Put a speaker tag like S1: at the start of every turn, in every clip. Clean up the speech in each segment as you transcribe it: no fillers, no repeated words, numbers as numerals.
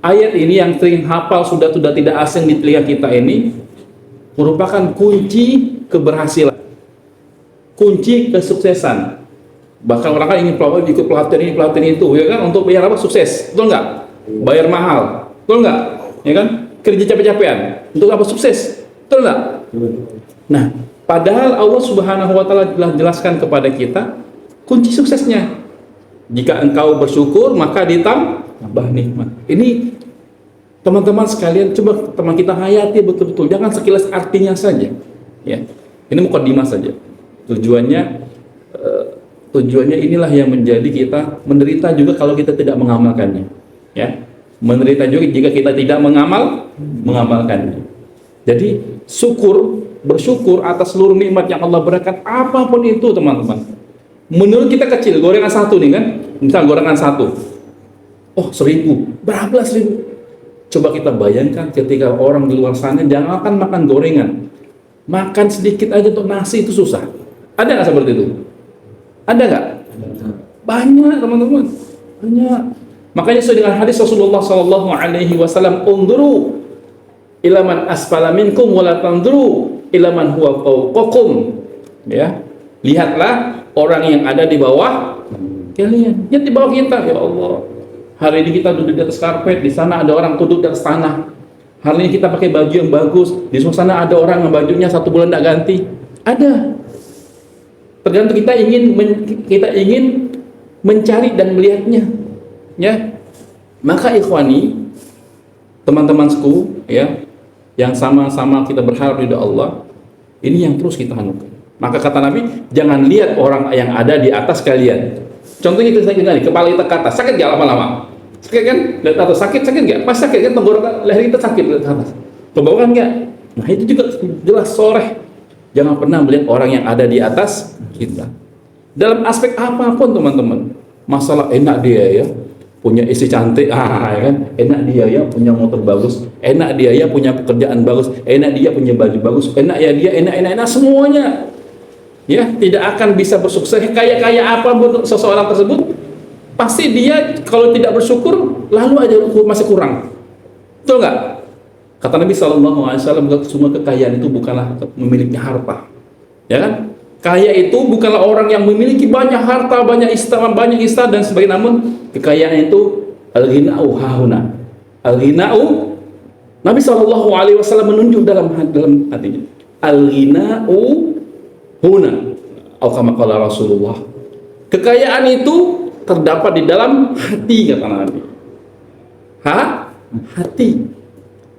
S1: Ayat ini yang sering hafal sudah tidak asing di telinga kita ini merupakan kunci keberhasilan, kunci kesuksesan. Bahkan orang kan ingin ikut pelatihan ini, pelatihan itu, ya kan, untuk biar apa? Sukses, betul nggak? Bayar mahal, betul nggak? Ya kan? Kerja capek-capekan untuk apa? Sukses, betul nggak? Nah, padahal Allah Subhanahu Wa Taala telah jelaskan kepada kita kunci suksesnya. Jika engkau bersyukur, maka ditambah nikmat. Ini teman-teman sekalian, coba teman kita hayati betul-betul, jangan sekilas artinya saja. Ya, ini mukadimah saja. Tujuannya inilah yang menjadi kita menderita juga kalau kita tidak mengamalkannya. Ya, menderita juga jika kita tidak mengamalkannya. Jadi bersyukur atas seluruh nikmat yang Allah berikan, apapun itu teman-teman. Menurut kita kecil, gorengan satu nih kan, misal gorengan satu, oh 1.000, berapa 1.000? Coba kita bayangkan ketika orang di luar sana jangankan makan gorengan, makan sedikit aja untuk nasi itu susah. Ada nggak seperti itu? Ada nggak? Banyak teman-teman, banyak. Makanya sesuai dengan hadis Rasulullah SAW, unduru ilaman asfala minkum wala tanduru ilaman huwa fawqakum. Ya, lihatlah orang yang ada di bawah kalian, yang di bawah kita. Ya Allah, hari ini kita duduk di atas karpet, di sana ada orang duduk di atas tanah. Hari ini kita pakai baju yang bagus, di sana ada orang yang bajunya 1 bulan tidak ganti. Ada. Tergantung kita ingin mencari dan melihatnya. Ya, maka ikhwani, teman-temanku, ya, yang sama-sama kita berharap ridha Allah, ini yang terus kita hanukan. Maka kata Nabi, jangan lihat orang yang ada di atas kalian. Contohnya kita sakit, kepala kita ke atas, sakit gak lama-lama? Sakit kan? Lihat atas, sakit gak? Pas sakit kan, tenggorokan leher kita sakit, lihat atas. Kebawakan gak? Nah itu juga jelas soreh. Jangan pernah melihat orang yang ada di atas kita. Dalam aspek apapun teman-teman. Masalah enak dia ya, punya istri cantik, ya kan? Enak dia ya punya motor bagus, enak dia ya punya pekerjaan bagus, enak dia punya baju bagus, enak ya dia, enak semuanya. Ya, tidak akan bisa bersukses. Kaya apa pun seseorang tersebut, pasti dia kalau tidak bersyukur lalu aja masih kurang. Betul nggak? Kata Nabi SAW, semua kekayaan itu bukanlah memiliki harta, ya kan? Kaya itu bukanlah orang yang memiliki banyak harta, banyak istana dan sebagainya. Namun kekayaan itu al-ghina'u hahuna. Al-ghina'u, Nabi SAW menunjuk dalam hatinya. Al-ghina'u huna, atau kama qala Rasulullah. Kekayaan itu terdapat di dalam hati, kata Nabi. Hati.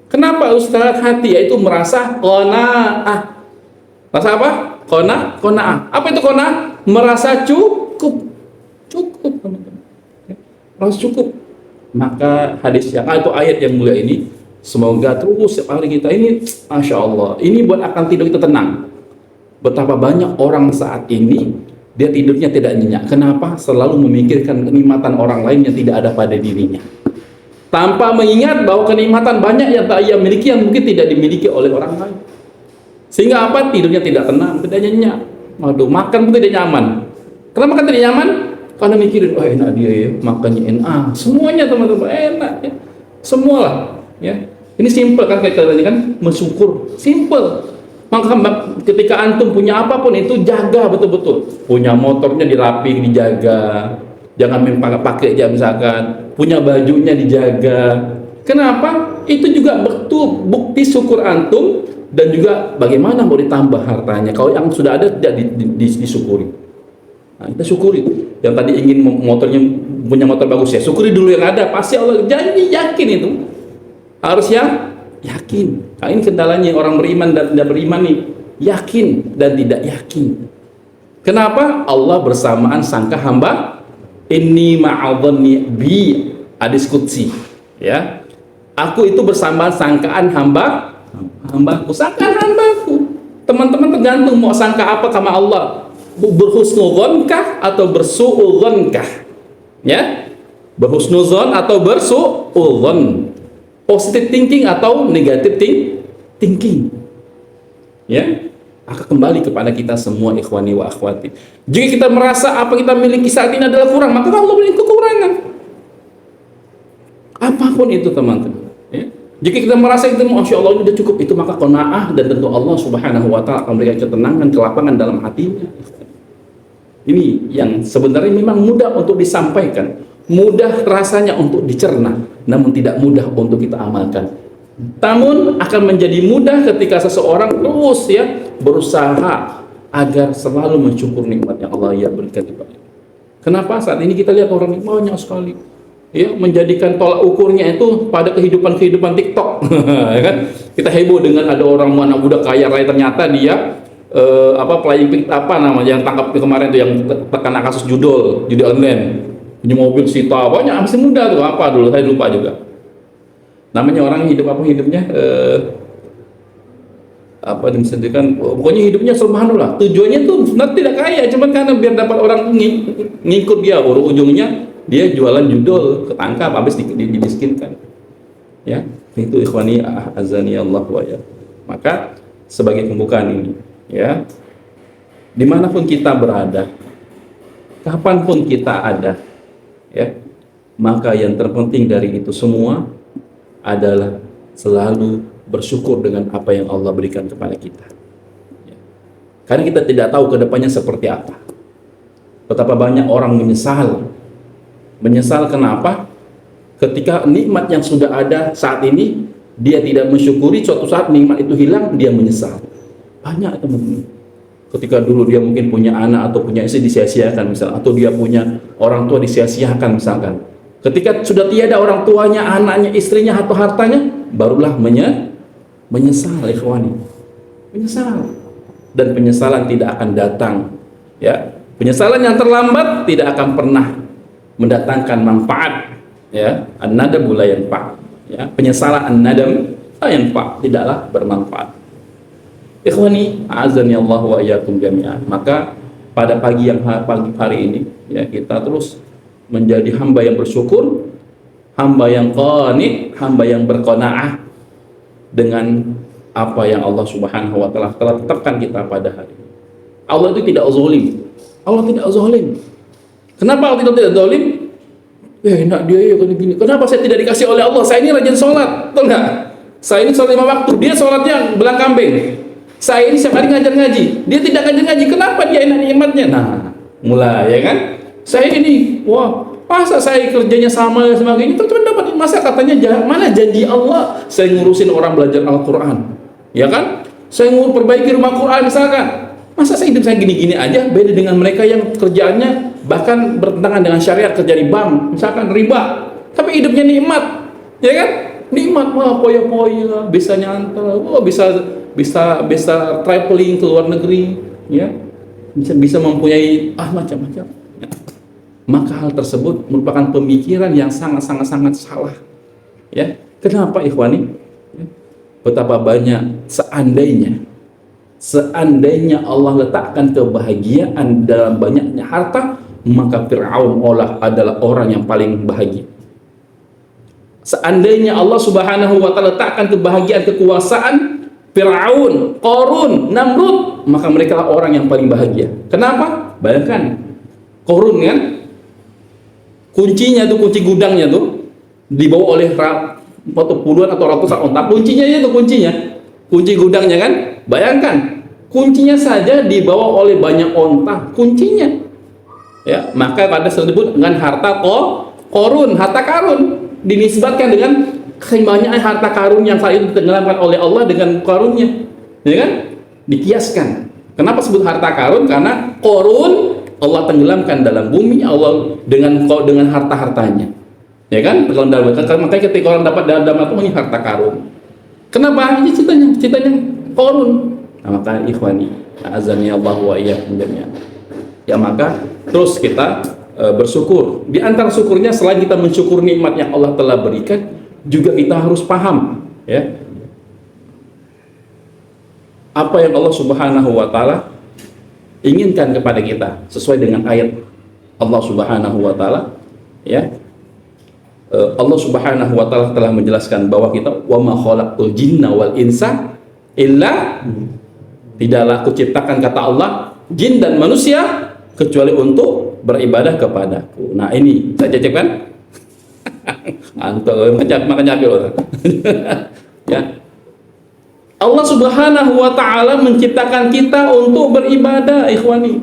S1: Kenapa Ustaz hati? Yaitu merasa qanaah. Merasa apa? Qanaah. Apa itu qanaah? Merasa cukup, teman-teman. Merasa cukup. Maka hadis yang atau ayat yang mulia ini, semoga terus setiap hari kita ini, Masya Allah, ini buat akan tidur kita tenang. Betapa banyak orang saat ini dia tidurnya tidak nyenyak. Kenapa? Selalu memikirkan kenikmatan orang lain yang tidak ada pada dirinya, tanpa mengingat bahwa kenikmatan banyak yang tak ia miliki yang mungkin tidak dimiliki oleh orang lain. Sehingga apa? Tidurnya tidak tenang, tidak nyenyak. Waduh, makan pun tidak nyaman. Kenapa makan tidak nyaman? Karena mikirin, oh enak dia ya, makannya enak. Semuanya teman-teman enak ya. Semualah ya. Ini simple kan, kayak tadi kan, bersyukur. Simple. Maka ketika antum punya apapun itu jaga betul-betul. Punya motornya dirapi, dijaga. Jangan pakai aja misalkan. Punya bajunya dijaga. Kenapa? Itu juga betul bukti syukur antum, dan juga bagaimana mau ditambah hartanya. Kalau yang sudah ada tidak disyukuri. Nah, kita syukuri. Yang tadi ingin motornya punya motor bagus ya, syukuri dulu yang ada. Pasti Allah janji, yakin itu. Harus yakin. Nah, ini kendalanya orang beriman dan tidak beriman nih. Yakin dan tidak yakin. Kenapa? Allah bersamaan sangka hamba. Inni ma'adhanni bi, hadis qudsi. Ya. Aku itu bersamaan sangkaan hambaku. Sangkaan hambaku. Teman-teman tergantung mau sangka apa sama Allah. Berhusnudzankah atau bersu'udzankah? Ya. Berhusnudzon atau bersu'udzon. Positive thinking atau negative thinking. Ya, akan kembali kepada kita semua ikhwani wa akhwati. Jika kita merasa apa kita miliki saat ini adalah kurang, maka Allah memiliki kekurangan. Apapun itu teman-teman, ya. Jika kita merasa itu Masya Allah ini sudah cukup, itu maka qanaah, dan tentu Allah Subhanahu wa Ta'ala akan memberikan ketenangan, kelapangan dalam hatinya. Ini yang sebenarnya memang mudah untuk disampaikan, mudah rasanya untuk dicerna, namun tidak mudah untuk kita amalkan. Namun akan menjadi mudah ketika seseorang terus ya berusaha agar selalu mensyukur nikmat yang Allah ya berikan kepada. Kenapa saat ini kita lihat orang banyak sekali ya menjadikan tolak ukurnya itu pada kehidupan TikTok, ya kan? Kita heboh dengan ada orang mana udah kaya raya, ternyata dia playing pick apa namanya yang tangkap kemarin tuh yang terkena kasus judi online, punya mobil sita banyak, masih muda tuh, apa dulu saya lupa juga namanya, orang hidupnya disediakan, pokoknya hidupnya subhanallah, tujuannya tuh sebenarnya tidak kaya, cuman karena biar dapat orang ngikut dia, ujungnya dia jualan judul, ketangkap, habis dimiskinkan. Ya, itu ikhwani azani Allah wa ya. Maka sebagai pembukaan ini, ya, dimanapun kita berada, kapanpun kita ada, ya, maka yang terpenting dari itu semua adalah selalu bersyukur dengan apa yang Allah berikan kepada kita, ya. Karena kita tidak tahu kedepannya seperti apa. Betapa banyak orang menyesal kenapa? Ketika nikmat yang sudah ada saat ini dia tidak mensyukuri, suatu saat nikmat itu hilang, dia menyesal. Banyak teman-teman. Ketika dulu dia mungkin punya anak atau punya istri disia-siakan misalnya, atau dia punya orang tua disia-siakan misalkan. Ketika sudah tiada orang tuanya, anaknya, istrinya atau hartanya, barulah menyesal, ikhwani. Menyesal. Dan penyesalan tidak akan datang, ya. Penyesalan yang terlambat tidak akan pernah mendatangkan manfaat, ya. An-nadam la yanfa', ya. Penyesalan an-nadam la yanfa', tidaklah bermanfaat. Ikhwani, a'azani Allah wa iyyakum jami'an. Maka pada pagi hari ini, ya, kita terus menjadi hamba yang bersyukur, hamba yang qani', hamba yang berqanaah dengan apa yang Allah Subhanahu wa Ta'ala telah tetapkan kita pada hari ini. Allah itu tidak zalim. Allah tidak zalim. Kenapa Allah tidak zalim? Enak dia ya gini. Kenapa saya tidak dikasih oleh Allah? Saya ini rajin sholat, betul nggak? Saya ini sholat 5 waktu, dia sholatnya belang kambing. Saya ini setiap hari ngajar ngaji, dia tidak ngajar ngaji. Kenapa dia enak nikmatnya? Nah, mulai ya kan? Saya ini, wah, masa saya kerjanya sama dan sebagainya, itu cuma dapat masa katanya mana janji Allah? Saya ngurusin orang belajar Al-Quran, ya kan? Saya perbaiki rumah Quran misalkan. Masa saya hidup saya gini-gini aja, beda dengan mereka yang kerjaannya bahkan bertentangan dengan syariat, kerja di bank, misalkan riba, tapi hidupnya nikmat, ya kan? Nikmat, wah, poya-poya, bisa nyantai, wah, bisa traveling ke luar negeri, ya, bisa mempunyai macam-macam. Ya. Maka hal tersebut merupakan pemikiran yang sangat salah. Ya, kenapa ikhwani? Ya. Betapa banyak seandainya Allah letakkan kebahagiaan dalam banyaknya harta, maka Fir'aun adalah orang yang paling bahagia. Seandainya Allah Subhanahu wa Ta'ala letakkan kebahagiaan kekuasaan, Fir'aun, Qarun, Namrud, maka mereka lah orang yang paling bahagia. Kenapa? Bayangkan Qarun kan, kuncinya tuh, kunci gudangnya tuh dibawa oleh puluhan atau ratusan onta. Kunci gudangnya kan, bayangkan kuncinya saja dibawa oleh banyak onta, kuncinya, ya. Maka pada disebut dengan harta Qarun, harta karun, dinisbatkan dengan kebanyakan harta karun yang saat itu ditenggelamkan oleh Allah dengan karunnya, ya kan? Dikiaskan. Kenapa sebut harta karun? Karena Qarun Allah tenggelamkan dalam bumi, Allah dengan harta-hartanya, ya kan? Makanya ketika orang dapat dalam ini harta karun. Kenapa? Ini ceritanya Qarun. Nah, maka ikhwani, azani Allah wa iyyakum jami'an. Ya, maka terus kita bersyukur. Di antara syukurnya, selain kita mensyukur nikmat yang Allah telah berikan, juga kita harus paham, ya, apa yang Allah Subhanahu wa Ta'ala inginkan kepada kita sesuai dengan ayat Allah Subhanahu wa Ta'ala, ya. Allah Subhanahu wa Ta'ala telah menjelaskan bahwa kita wa ma khalaqtul jinna wal insa illa, tidaklah aku ciptakan, kata Allah, jin dan manusia kecuali untuk beribadah kepadaku. Nah, ini saya cecep kan? Antuk makan cabai orang. Ya. Allah Subhanahu wa taala menciptakan kita untuk beribadah, ikhwani.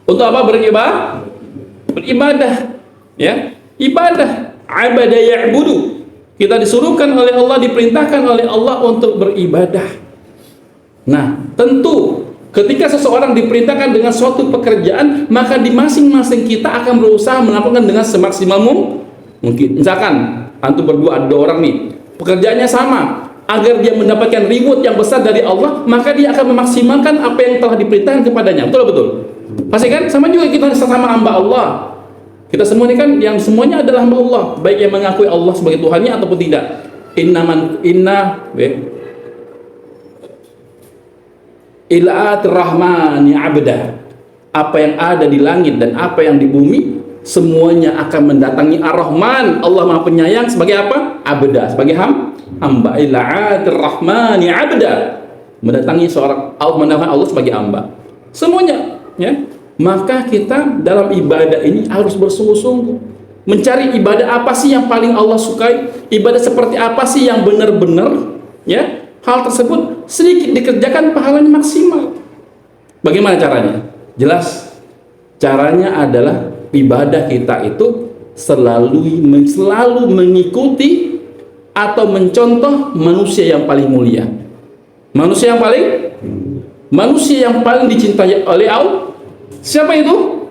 S1: Untuk apa beribadah? Beribadah. Ya. Ibadah, abada ya'budu. Kita disuruhkan oleh Allah, diperintahkan oleh Allah untuk beribadah. Nah, tentu ketika seseorang diperintahkan dengan suatu pekerjaan, maka di masing-masing kita akan berusaha melakukan dengan semaksimal mungkin. Misalkan antum berdua ada orang nih, pekerjaannya sama, agar dia mendapatkan reward yang besar dari Allah, maka dia akan memaksimalkan apa yang telah diperintahkan kepadanya. Betul? Pasti kan? Sama juga kita sesama hamba Allah. Kita semua ini kan yang semuanya adalah hamba Allah, baik yang mengakui Allah sebagai Tuhannya ataupun tidak. Ila'at rahmani abda. Apa yang ada di langit dan apa yang di bumi, semuanya akan mendatangi Ar-Rahman, Allah Maha Penyayang, sebagai apa? Abda, sebagai hamba. Ila'at rahmani abda. Mendatangi seorang Allah, mendatangi Allah sebagai hamba. Semuanya, ya. Maka kita dalam ibadah ini harus bersungguh-sungguh mencari ibadah apa sih yang paling Allah sukai, ibadah seperti apa sih yang benar-benar, ya, hal tersebut sedikit dikerjakan pahalanya maksimal. Bagaimana caranya? Jelas, caranya adalah ibadah kita itu selalu mengikuti atau mencontoh manusia yang paling mulia, manusia yang paling dicintai oleh Allah. Siapa itu?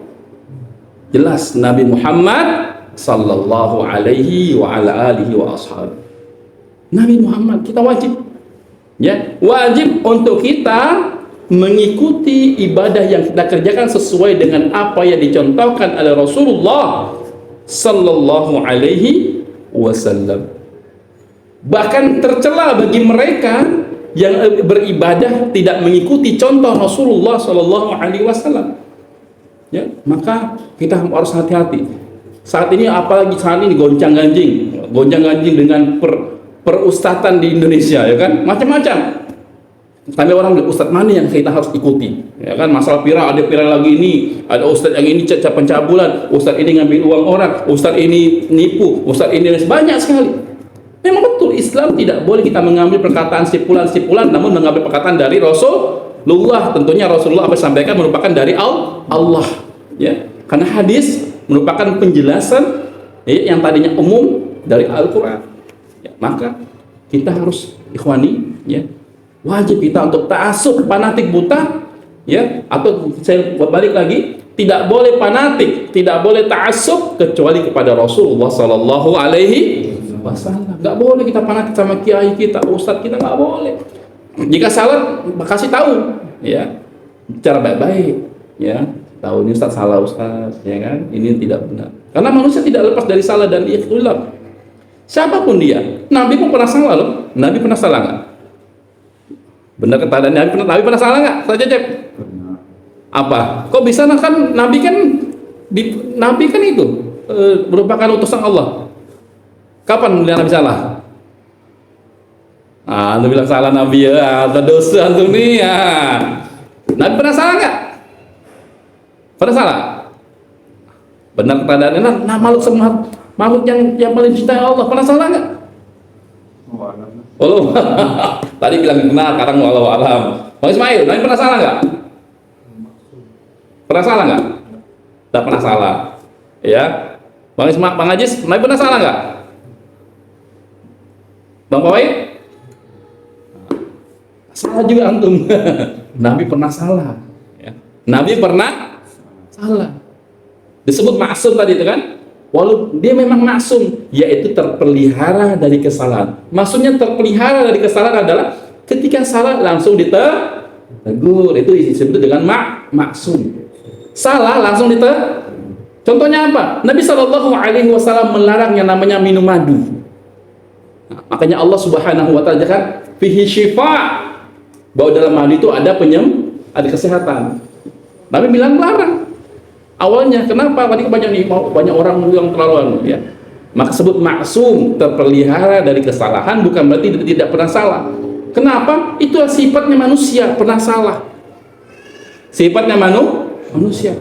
S1: Jelas, Nabi Muhammad sallallahu alaihi wa ala alihi wa ashab. Nabi Muhammad, kita wajib, ya, wajib untuk kita mengikuti ibadah yang kita kerjakan sesuai dengan apa yang dicontohkan oleh Rasulullah sallallahu alaihi wasallam. Bahkan tercela bagi mereka yang beribadah tidak mengikuti contoh Rasulullah sallallahu alaihi wasallam. Ya, maka kita harus hati-hati. Saat ini apalagi saat ini gonjang-ganjing dengan perustatan di Indonesia, ya kan, macam-macam. Sampai orang bilang, ustadz mana yang kita harus ikuti, ya kan? Masalah viral, ada viral lagi ini, ada ustadz yang ini pencabulan, ustadz ini ngambil uang orang, ustadz ini nipu, ustadz ini banyak sekali. Memang betul, Islam tidak boleh kita mengambil perkataan stipulan, namun mengambil perkataan dari Rasulullah. Tentunya Rasulullah apa sampaikan merupakan dari Allah, ya, karena hadis merupakan penjelasan, ya, yang tadinya umum dari Al-Quran, ya, maka kita harus, ikhwani, ya, wajib kita untuk ta'assub, fanatik buta, ya, atau saya balik lagi, tidak boleh fanatik, tidak boleh ta'assub kecuali kepada Rasulullah sallallahu alaihi wasallam. Nggak boleh kita fanatik sama kiai kita, ustadz kita, nggak boleh. Jika salah, kasih tahu, ya, cara baik-baik, ya, tahu ini ustadz salah ustadz, ya kan, ini tidak benar. Karena manusia tidak lepas dari salah dan ikhtilaf. Siapapun dia, Nabi pun pernah salah loh. Nabi pernah salah nggak? Benar kata Nabi pernah salah nggak? Saja cek. Apa? Kok bisa? Kan Nabi kan itu merupakan utusan Allah. Kapan Nabi salah? Anda bilang salah Nabi, ya, ada dosa antum nih, ya. Nabi pernah salah nggak? Pernah salah? Benar kata nah, makhluk yang paling dicintai Allah, pernah salah nggak? Allah. Tadi bilang benar, sekarang walau alam. Bang Ismail, Nabi pernah salah nggak? Pernah salah nggak? Tidak pernah salah, ya. Bang Ajis, Nabi pernah salah nggak? Bang Pawai? Salah juga antum. Nabi pernah salah, ya. Nabi pernah salah. Disebut maksum tadi itu kan, walaupun dia memang maksum, yaitu terpelihara dari kesalahan. Maksudnya terpelihara dari kesalahan adalah ketika salah langsung ditegur, itu disebut dengan maksum. Salah langsung ditegur. Contohnya apa? Nabi Shallallahu Alaihi Wasallam melarang yang namanya minum madu. Nah, makanya Allah Subhanahu Wa Taala kan fihi syifa, bahwa dalam madu itu ada ada kesehatan. Nabi bilang larang. Awalnya kenapa? Tadi banyak orang yang terlalu, ya. Maka sebut maksum, terpelihara dari kesalahan, bukan berarti tidak pernah salah. Kenapa? Itulah sifatnya manusia, pernah salah. Sifatnya manusia.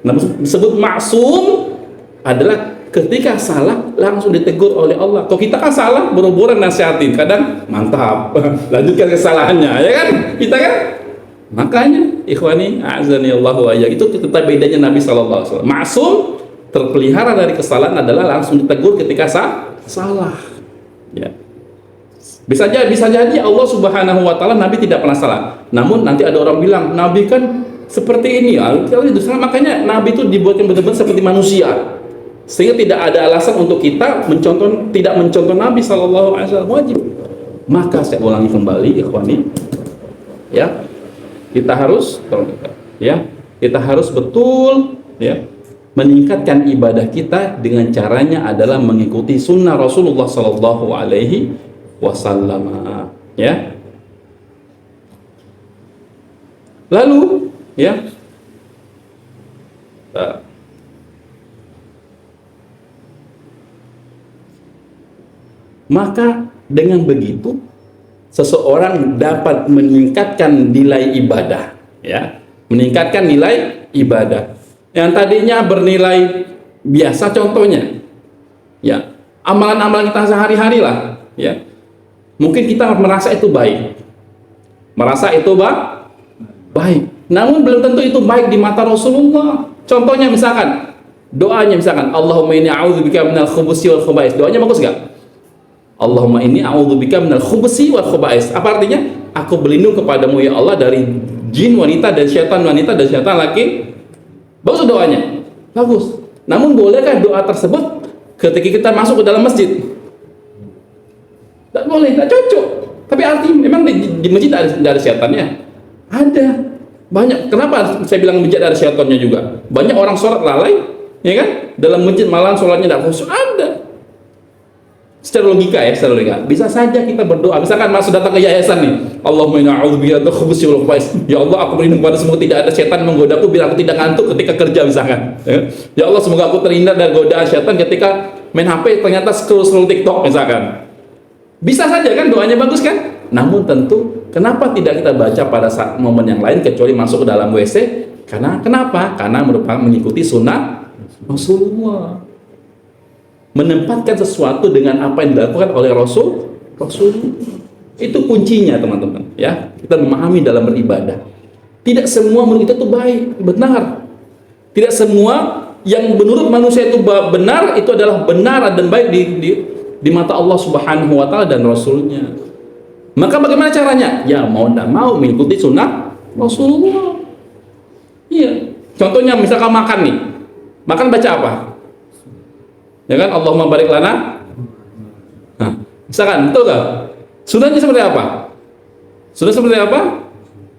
S1: Nah, disebut maksum adalah ketika salah langsung ditegur oleh Allah. Kalau kita kan salah buru-buru nasihatin, kadang mantap lanjutkan kesalahannya, ya kan, kita kan. Makanya ikhwani a'azani Allahu wa iyyakum, itu tetap bedanya Nabi sallallahu alaihi wasallam. Maksum, terpelihara dari kesalahan adalah langsung ditegur ketika salah. Ya. Bisa jadi Allah Subhanahu wa taala Nabi tidak pernah salah. Namun nanti ada orang bilang Nabi kan seperti ini, makanya Nabi itu dibuat yang benar-benar seperti manusia, sehingga tidak ada alasan untuk kita tidak mencontoh Nabi sallallahu alaihi wasallam, wajib. Maka saya ulangi kembali ikhwani, ya, kita harus betul, ya, meningkatkan ibadah kita dengan caranya adalah mengikuti sunnah Rasulullah sallallahu alaihi wasallam, ya. Lalu, ya, maka dengan begitu seseorang dapat meningkatkan nilai ibadah, ya, meningkatkan nilai ibadah yang tadinya bernilai biasa. Contohnya, ya, amalan-amalan kita sehari-hari lah, ya, mungkin kita merasa itu baik, baik, namun belum tentu itu baik di mata Rasulullah. Contohnya misalkan doanya, misalkan Allahumma inni a'udzubika minal khubusi wal khaba'is, doanya bagus gak? Allahumma inni a'udzubika minal khubusi wal khaba'is, apa artinya? Aku berlindung kepadamu ya Allah dari jin wanita dan syaitan wanita dan syaitan laki. Bagus doanya, bagus. Namun bolehkah doa tersebut ketika kita masuk ke dalam masjid? Tak boleh, tak cocok. Tapi artinya memang di masjid tidak ada syaitannya. Ada banyak. Kenapa saya bilang masjid ada syaitannya juga? Banyak orang sholat lalai, ya kan? Dalam masjid malam sholatnya tidak khusyuk, ada. Secara logika, ya, secara logika bisa saja kita berdoa. Misalkan masuk datang ke yayasan nih, Allahumma inna a'udzubika minal khubuthi wal khaba'is, ya Allah aku berlindung kepada semua tidak ada setan menggodaku biar aku tidak ngantuk ketika kerja misalkan, ya Allah semoga aku terhindar dari godaan setan ketika main HP ternyata scroll TikTok misalkan. Bisa saja kan, doanya bagus kan? Namun tentu kenapa tidak kita baca pada saat momen yang lain kecuali masuk ke dalam WC? Kenapa? Karena merupakan mengikuti sunnah Rasulullah, menempatkan sesuatu dengan apa yang dilakukan oleh Rasul. Itu kuncinya teman-teman, ya. Kita memahami dalam beribadah, tidak semua menurut kita itu baik, benar. Tidak semua yang menurut manusia itu benar itu adalah benar dan baik di mata Allah Subhanahu wa taala dan Rasulnya. Maka bagaimana caranya? Ya mau tidak mau mengikuti sunnah Rasulullah. Iya. Contohnya misalkan makan nih, makan baca apa? Ya kan, Allahumma barik lana. Nah, misalkan, betul gak? Sunnahnya seperti apa? Sunnah seperti apa?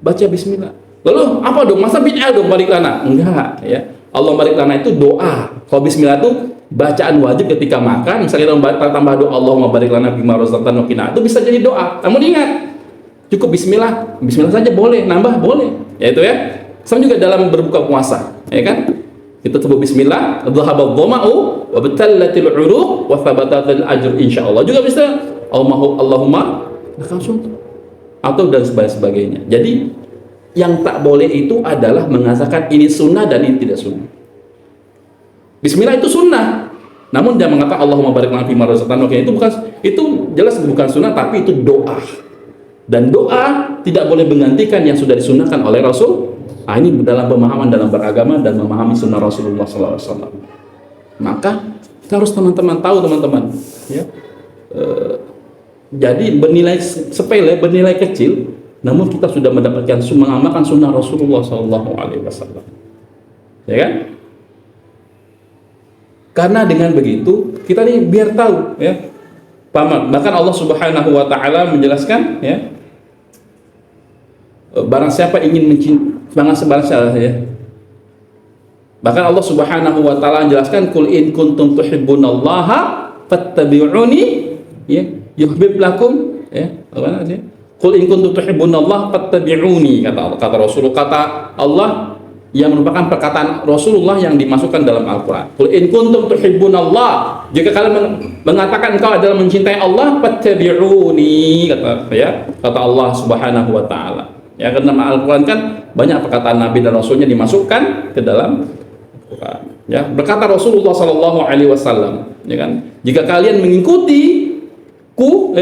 S1: Baca bismillah. Lalu apa dong? Masa bid'ah dong barik lana? Enggak, ya. Allah barik lana itu doa. Kalau bismillah itu bacaan wajib ketika makan. Misalnya kita tambah doa Allahumma barik lana bima razaqtana wa qina, itu bisa jadi doa. Namun ingat, cukup bismillah. Bismillah saja boleh, nambah boleh. Ya itu ya. Sama juga dalam berbuka puasa, ya kan? Kita sebut bismillah, dhahabadh dhama'u wa batallatil 'uruq wa thabatatil ajr insyaallah. Juga bisa Allahumma atau dan sebagainya. Jadi yang tak boleh itu adalah mengatakan ini sunnah dan ini tidak sunnah. Bismillah itu sunnah, namun dia mengatakan Allahumma barik lana fima razaqtana, itu jelas bukan sunnah, tapi itu doa. Dan doa tidak boleh menggantikan yang sudah disunnahkan oleh Rasul. Nah, ini dalam pemahaman dalam beragama dan memahami sunnah Rasulullah SAW. Maka kita harus teman-teman tahu teman-teman, ya. Jadi bernilai sepele, bernilai kecil, namun kita sudah mendapatkan mengamalkan sunnah Rasulullah SAW. Ya kan? Karena dengan begitu kita nih biar tahu, ya. Bahkan Allah Subhanahu wa taala menjelaskan, ya. Barang siapa ingin mencintai, ya. Bahkan Allah Subhanahu wa taala menjelaskan, "Qul in kuntum tuhibbunallaha fattabi'uni, ya, yuhibbukum," ya. Apa namanya? "Qul in kuntum tuhibbunallaha fattabi'uni," kata Rasulullah, kata Allah yang merupakan perkataan Rasulullah yang dimasukkan dalam Al-Qur'an. "Qul in kuntum tuhibbunallah," jika kalian mengatakan engkau adalah mencintai Allah, fattabi'uni, kata Allah Subhanahu wa taala. Ya, karena Al-Quran kan banyak perkataan Nabi dan Rasulnya dimasukkan ke dalam Al-Quran. Ya, berkata Rasulullah Shallallahu Alaihi Wasallam, ya kan? Jika kalian mengikutiku,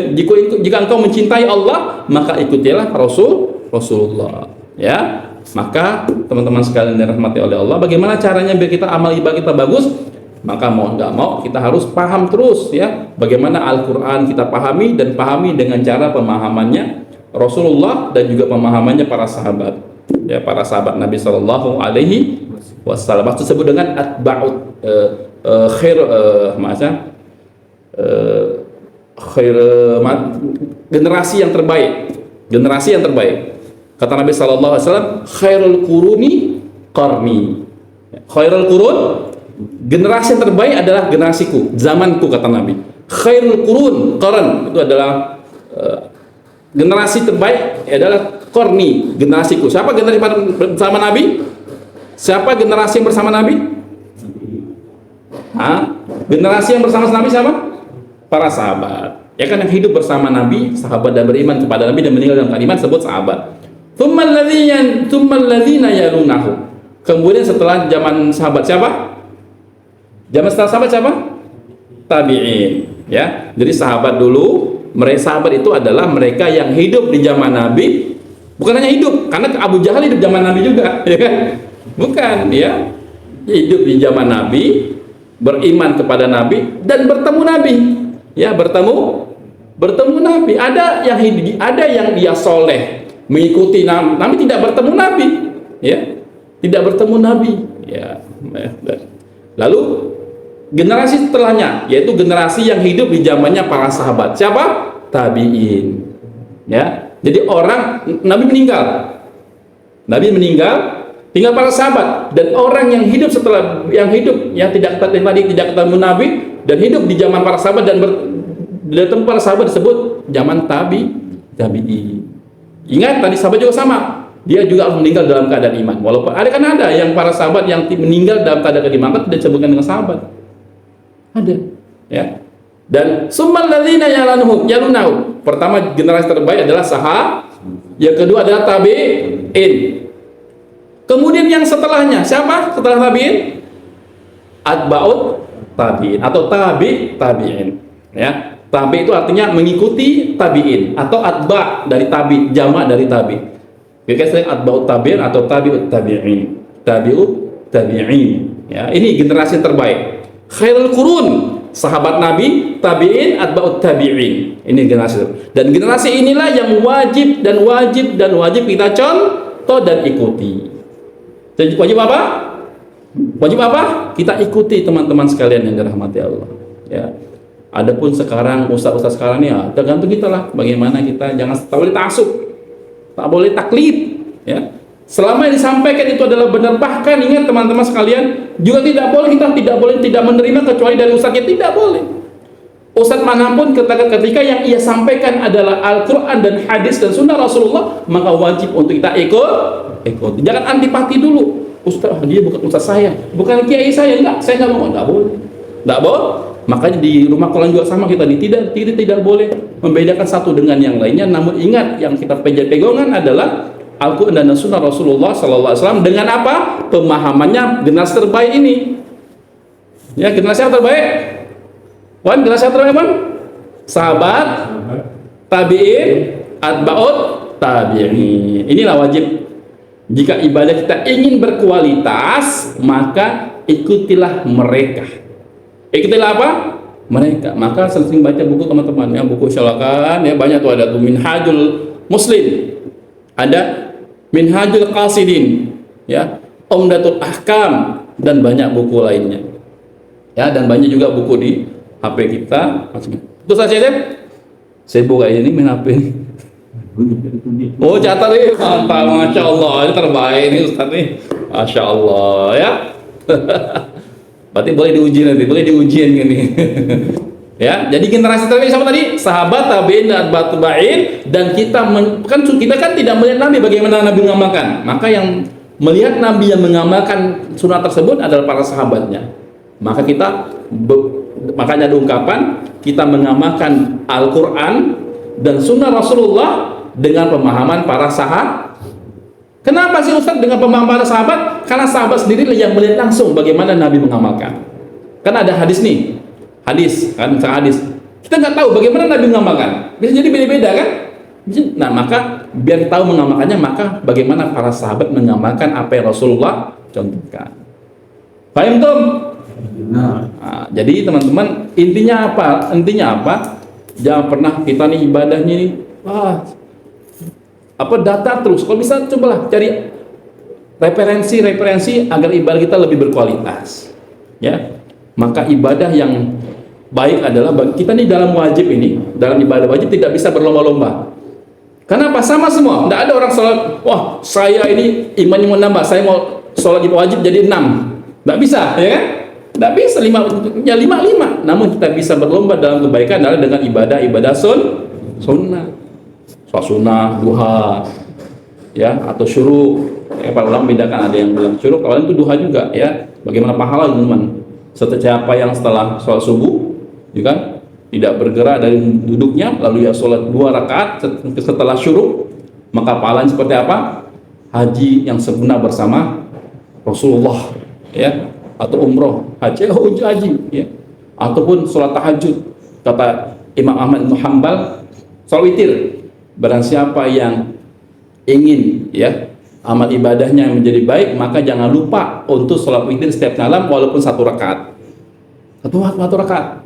S1: jika engkau mencintai Allah, maka ikutilah Rasulullah. Ya, maka teman-teman sekalian yang dirahmati oleh Allah, bagaimana caranya biar kita amal ibadah kita bagus? Maka mau nggak mau kita harus paham terus, ya, bagaimana Al-Quran kita pahami dan pahami dengan cara pemahamannya Rasulullah dan juga pemahamannya para sahabat, ya, para sahabat Nabi Shallallahu Alaihi Wasallam. Maksud disebut dengan atba'ut generasi yang terbaik. Kata Nabi Shallallahu Alaihi Wasallam, khairul quruni qarni. Khairul qurun, generasi yang terbaik adalah generasiku, zamanku, kata Nabi. Khairul qurun, qarn, itu adalah generasi terbaik adalah qarni, generasiku. Siapa generasi bersama Nabi? Siapa generasi yang bersama Nabi? Generasi yang bersama Nabi siapa? Para sahabat. Ya kan, yang hidup bersama Nabi, sahabat dan beriman kepada Nabi dan meninggal dalam kalimat sebut sahabat. Tsummal ladzina yalunahu. Kemudian setelah zaman sahabat siapa? Zaman setelah sahabat siapa? Tabi'in. Ya, jadi sahabat dulu, mereka sahabat itu adalah mereka yang hidup di zaman Nabi. Bukan hanya hidup, karena Abu Jahal hidup zaman Nabi juga, ya kan? Bukan, ya, hidup di zaman Nabi, beriman kepada Nabi dan bertemu Nabi. Ya, bertemu Nabi. Ada yang dia soleh, mengikuti Nabi, tidak bertemu Nabi, ya, tidak bertemu Nabi, ya. Lalu generasi setelahnya, yaitu generasi yang hidup di zamannya para sahabat. Siapa? Tabi'in. Ya, jadi Nabi meninggal, tinggal para sahabat, dan orang yang hidup tidak ketemu Nabi dan hidup di zaman para sahabat dan bertemu para sahabat disebut zaman tabi'in. Ingat tadi sahabat juga sama, dia juga meninggal dalam keadaan iman. Walaupun ada yang para sahabat yang meninggal dalam keadaan iman tidak disebutkan dengan sahabat. Ada, ya. Dan summal ladzina yalunahu. Pertama, generasi terbaik adalah sahabat. Yang kedua adalah tabi'in. Kemudian yang setelahnya siapa? Setelah tabi'in, atba'ut tabi'in atau tabi'in. Ya, tabi itu artinya mengikuti tabi'in atau atba' dari tabi, jamak dari tabi. Kita sering atba'ut tabi'in atau tabi'ut tabi'in. Ya, ini generasi terbaik. Khairul qurun, sahabat Nabi, tabi'in, atba'ut tabi'in. Ini generasi. Dan generasi inilah yang wajib kita contoh dan ikuti. Jadi wajib apa? Kita ikuti, teman-teman sekalian yang dirahmati Allah. Ya. Adapun sekarang ustaz-ustaz sekarang ini, ya, tergantung kita lah. Bagaimana kita, jangan tak boleh ta'assub, tak boleh taklid. Ya. Selama yang disampaikan itu adalah benar, bahkan ingat teman-teman sekalian, juga tidak boleh tidak menerima kecuali dari ustaz kita, tidak boleh. Ustaz manapun ketika yang ia sampaikan adalah Al-Quran dan hadis dan sunnah Rasulullah, maka wajib untuk kita ikut. Jangan antipati dulu. Ustaz, dia bukan ustaz saya, bukan kiai saya, saya nggak mau, nggak boleh. Makanya di rumah Quran juga sama, kita tidak boleh membedakan satu dengan yang lainnya. Namun ingat, yang kita pegangan adalah Al-Quran dan sunnah Rasulullah Sallallahu Alaihi Wasallam. Dengan apa? Pemahamannya generasi terbaik ini. Ya, generasi yang terbaik. Generasi yang terbaik, sahabat, tabi'in, atba'ut tabi'in. Inilah wajib. Jika ibadah kita ingin berkualitas, maka ikutilah mereka. Ikutilah apa? Mereka. Maka sering baca buku teman-teman, ya, buku syalakan, ya, banyak tuh, ada tuh Minhajul Muslim, ada Minhajul Qasidin, ya, Umdatul Ahkam, dan banyak buku lainnya. Ya, dan banyak juga buku di HP kita. Terus saja saya buka ini main HP ini. Oh, catat nih, mantap, masya Allah, ini terbaik ini Ustaz nih, masya Allah, ya. Berarti boleh diuji nanti, boleh diujiin gini. Ya, jadi generasi terbaik siapa tadi? Sahabat, tabi'in, dan tabi'in. Dan kita kan tidak melihat Nabi bagaimana Nabi mengamalkan. Maka yang melihat Nabi yang mengamalkan sunnah tersebut adalah para sahabatnya. Maka makanya ada ungkapan, kita mengamalkan Al-Quran dan sunnah Rasulullah dengan pemahaman para sahabat. Kenapa sih Ustaz dengan pemahaman para sahabat? Karena sahabat sendiri yang melihat langsung bagaimana Nabi mengamalkan. Kan ada hadis nih, hadis. Kita nggak tahu bagaimana Nabi mengamalkan. Bisa jadi beda-beda kan? Nah, maka biar tahu mengamalkannya, maka bagaimana para sahabat mengamalkan apa yang Rasulullah contohkan. Paham tuh? Nah, jadi teman-teman, intinya apa? Jangan pernah kita nih ibadahnya nih, data terus. Kalau bisa cobalah cari referensi agar ibadah kita lebih berkualitas. Ya, maka ibadah yang baik adalah kita nih dalam ibadah wajib tidak bisa berlomba-lomba. Kenapa? Sama semua. Tidak ada orang sholat, wah saya ini imannya mau nambah, saya mau sholat wajib jadi 6. Tidak bisa, ya kan? Tidak bisa 5. Namun kita bisa berlomba dalam kebaikan adalah dengan ibadah sunnah. Sholat sunnah, duha, ya, atau syuruk. Para ulama bedakan, ada yang bilang syuruk, awalnya itu duha juga, ya. Bagaimana pahala, teman-teman? Siapa yang setelah sholat subuh, ya kan, tidak bergerak dari duduknya, lalu ya sholat 2 rakaat setelah syuruk, maka pahalanya seperti apa? Haji yang sempurna bersama Rasulullah, ya, atau umroh, haji, ya, ataupun sholat tahajud. Kata Imam Ahmad bin Hanbal, sholat witir. Barang siapa yang ingin, ya, amal ibadahnya menjadi baik, maka jangan lupa untuk sholat witir setiap malam walaupun 1 rakaat. Satu rakaat.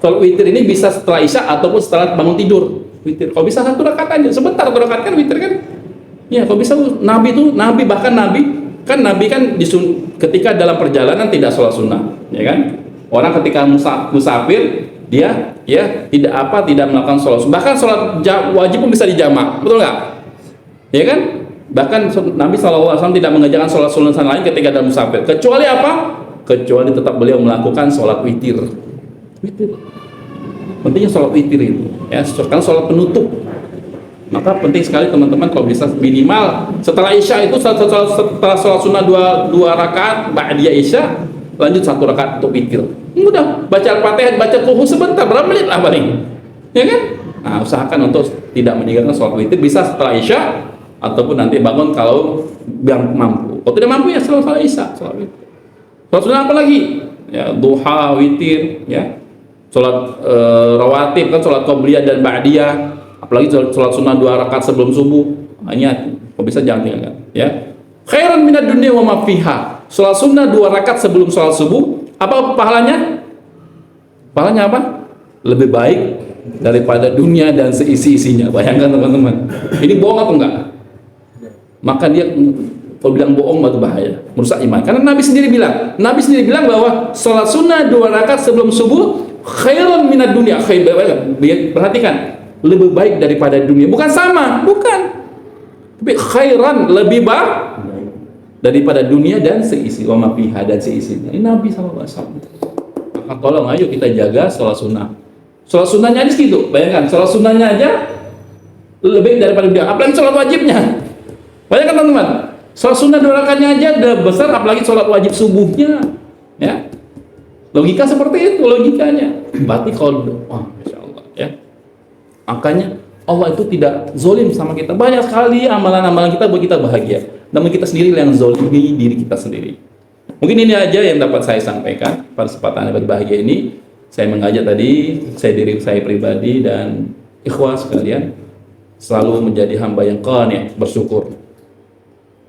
S1: Sholat witir ini bisa setelah isya ataupun setelah bangun tidur. Witir. Kalau bisa 1 rakaat aja, sebentar 1 rakaat kan witir kan? Ya, kalau bisa Nabi kan ketika dalam perjalanan tidak sholat sunnah, ya kan? Orang ketika musafir dia tidak melakukan sholat sunnah. Bahkan sholat wajib pun bisa dijamak, betul nggak? Ya kan? Bahkan Nabi SAW tidak mengajarkan sholat sunnah lain ketika dalam musafir. Kecuali apa? Kecuali tetap beliau melakukan sholat witir. Pentingnya sholat witir itu, ya, karena sholat penutup. Maka penting sekali teman-teman kalau bisa minimal setelah isya itu setelah sholat sunnah 2 rakaat ba'diyah isya, lanjut 1 rakaat untuk witir. Mudah, baca Al-Fatihah, baca Qul sebentar, berapa menit lah paling, ya kan? Nah, usahakan untuk tidak meninggalkan sholat witir, bisa setelah isya ataupun nanti bangun kalau yang mampu. Kalau tidak mampu ya setelah isya, sholat witir. Sholat sunnah apa lagi? Ya, duha, witir, ya. Sholat rawatib kan, sholat qobliyah dan ba'diyah. Apalagi sholat sunnah 2 rakaat sebelum subuh. Ingat, kalau bisa jangan tinggalkan, ya. Khairan minad dunya wa ma fiha. Sholat sunnah 2 rakaat sebelum sholat subuh, apa pahalanya? Pahalanya apa? Lebih baik daripada dunia dan seisi-isinya. Bayangkan teman-teman. Ini bohong atau enggak? Maka dia kalau bilang bohong itu bahaya, merusak iman. Karena Nabi sendiri bilang bahwa sholat sunnah 2 rakaat sebelum subuh khairan minad dunya. Perhatikan, lebih baik daripada dunia. Bukan sama, bukan. Tapi khairan, lebih baik daripada dunia dan seisi, wa ma fiha, dan seisinya. Ini Nabi SAW. Maka tolong ayo kita jaga sholat sunnah. Sholat sunnahnya aja segitu. Bayangkan, sholat sunnahnya aja lebih daripada dunia. Apalagi sholat wajibnya. Bayangkan teman-teman, sholat sunnah 2 rakaatnya aja udah besar, apalagi sholat wajib subuhnya. Ya, logika seperti itu logikanya. Berarti kalau Masya Allah, ya. Makanya Allah itu tidak zolim sama kita. Banyak sekali amalan-amalan kita buat kita bahagia, namun kita sendiri yang zolimi diri kita sendiri. Mungkin ini aja yang dapat saya sampaikan pada kesempatan yang berbahagia ini. Saya mengajak tadi, diri saya pribadi dan ikhwah sekalian selalu menjadi hamba yang qani', bersyukur,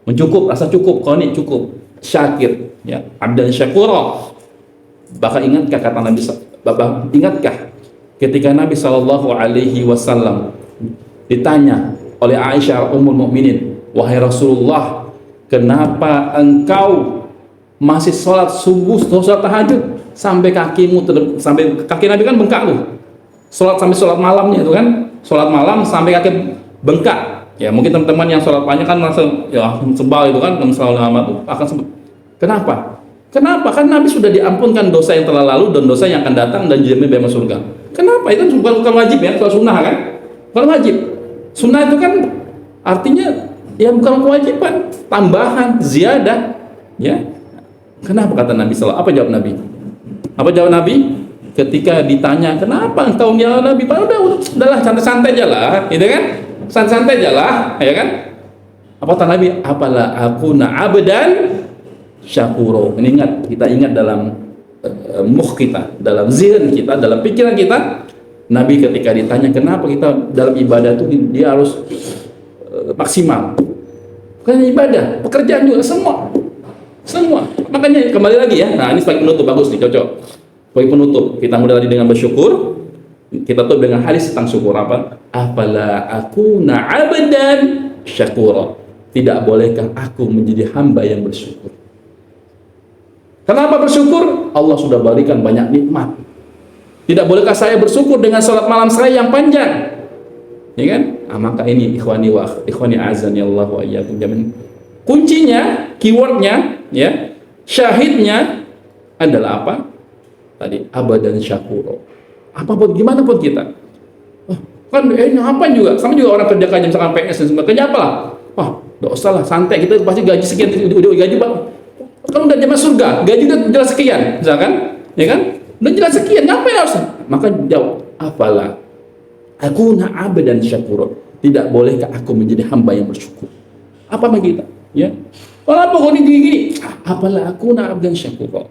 S1: mencukup, rasa cukup, qani', cukup, syakir, ya, abdan syakura. Bahkan ingatkah ketika Nabi SAW ditanya oleh Aisyah Ummul Mukminin, wahai Rasulullah, kenapa engkau masih sholat subuh, sholat tahajud sampai sampai kaki Nabi kan bengkak tuh, sampai sholat malamnya itu kan, sholat malam sampai kaki bengkak. Ya mungkin teman-teman yang sholat panjang kan merasa ya sebal itu kan, sholat lama tuh akan sebal. Kenapa? Kan Nabi sudah diampunkan dosa yang telah lalu dan dosa yang akan datang dan dijamin bebas surga. Kenapa? Itu bukan wajib ya, soal sunnah kan? Bukan wajib. Sunnah itu kan artinya ya bukan kewajiban, tambahan, ziyadah. Ya. Kenapa kata Nabi SAW? Apa jawab Nabi? Ketika ditanya, kenapa engkau ya Nabi? Udahlah santai-santai aja lah, gitu kan? Santai-santai aja lah, ya kan? Apa kata Nabi? Apalah aku abdan syakuro. Ini kita ingat dalam mukh kita, dalam zihn kita, dalam pikiran kita. Nabi ketika ditanya kenapa kita dalam ibadah itu dia harus maksimal. Bukan ibadah, pekerjaan juga semua. Makanya kembali lagi ya. Nah, ini sebagai penutup bagus nih, cocok. Sebagai penutup, kita mulai tadi dengan bersyukur. Kita tutup dengan hadis tentang syukur apa? Afala akuna abdan syakura. Tidak bolehkah aku menjadi hamba yang bersyukur? Kenapa bersyukur? Allah sudah berikan banyak nikmat. Tidak bolehkah saya bersyukur dengan salat malam saya yang panjang? Ya kan? Maka ini ikhwani azani Allah wa iyyakum jami'an. Kuncinya, keywordnya, ya, syahidnya adalah apa? Tadi abadan syakuro. Apapun gimana pun kita. Kan apa juga? Sama juga orang kerja kerja misalkan PS dan sebagainya, kerja apa lah? Enggak usah lah, santai, kita pasti gaji sekian, udah gaji Pak. Kan udah zaman surga, gaji udah jelas sekian, misalkan, ya kan? Udah jelas sekian, ngapain harus? Maka jawab, apalah aku abdan syakuro. Tidak bolehkah aku menjadi hamba yang bersyukur? Apa sama kita? Ya. Kenapa kok gini? Apalah aku abdan syakuro.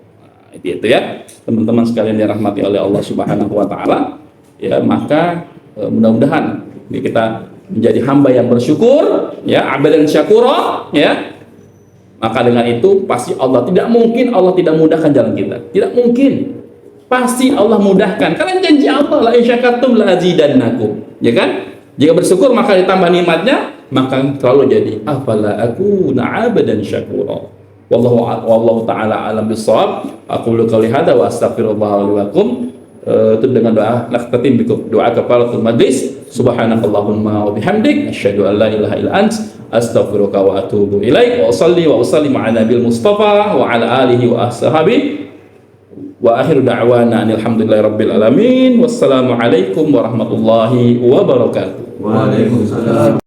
S1: Itu ya, teman-teman sekalian dirahmati oleh Allah Subhanahu wa taala. Ya, maka mudah-mudahan kita menjadi hamba yang bersyukur, ya, abdan syakuro, ya. Maka dengan itu pasti Allah tidak mungkin Allah tidak mudahkan jalan kita. Tidak mungkin. Pasti Allah mudahkan. Karena janji Allah, la in syakartum la azidannakum. Ya kan? Jika bersyukur maka ditambah nikmatnya, maka selalu jadi afala akuna abdan syakura. Wallahu taala alam bissawab. Aqulu qouli hadza wa astaghfirullah li wa lakum. Itu dengan doa naqtatim bi doa kafaratul majlis. Subhanakallahumma wa bihamdik asyhadu an la ilaha illa ant astaghfiruka wa atubu ilaik. Wa usalli wa usallimu ala nabil mustafa wa ala alihi wa ashabihi. Wa akhiru da'wana alhamdulillahi rabbil alamin. Wassalamu alaikum warahmatullahi wabarakatuh.
S2: Waalaikumsalam.